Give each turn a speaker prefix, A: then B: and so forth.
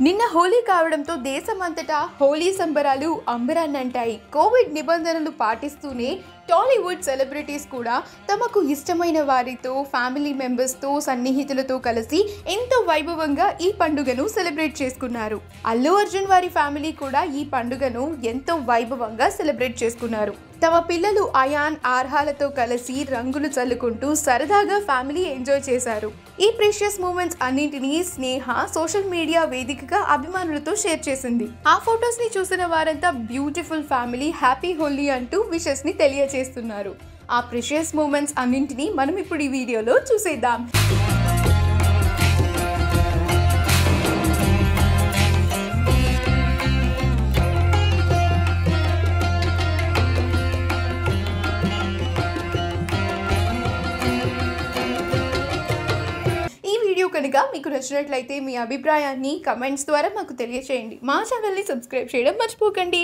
A: నిన్న హోలీ కావడంతో దేశమంతటా హోలీ సంబరాలు అంబరాన్నంటాయి. కోవిడ్ నిబంధనలు పాటిస్తూనే టాలీవుడ్ సెలబ్రిటీస్ కూడా తమకు ఇష్టమైన వారితో, ఫ్యామిలీ మెంబర్స్తో, సన్నిహితులతో కలిసి ఎంతో వైభవంగా ఈ పండుగను సెలబ్రేట్ చేసుకున్నారు. అల్లు అర్జున్ వారి ఫ్యామిలీ కూడా ఈ పండుగను ఎంతో వైభవంగా సెలబ్రేట్ చేసుకున్నారు. తమ పిల్లలు అయాన్, ఆర్హాలతో కలిసి రంగులు చల్లుకుంటూ సరదాగా ఫ్యామిలీ ఎంజాయ్ చేశారు. ఈ ప్రీషియస్ మూమెంట్స్ అన్నింటినీ స్నేహ సోషల్ మీడియా వేదికగా అభిమానులతో షేర్ చేసింది. ఆ ఫొటోస్ ని చూసిన వారంతా బ్యూటిఫుల్ ఫ్యామిలీ, హ్యాపీ హోలీ అంటూ విషెస్ ని తెలియజేస్తున్నారు. ఆ ప్రీషియస్ మూమెంట్స్ అన్నింటినీ మనం ఇప్పుడు ఈ వీడియోలో చూసేద్దాం. కనుక మీకు నచ్చినట్లయితే మీ అభిప్రాయాన్ని కమెంట్స్ ద్వారా మాకు తెలియజేయండి. మా ఛానల్ని సబ్స్క్రైబ్ చేయడం మర్చిపోకండి.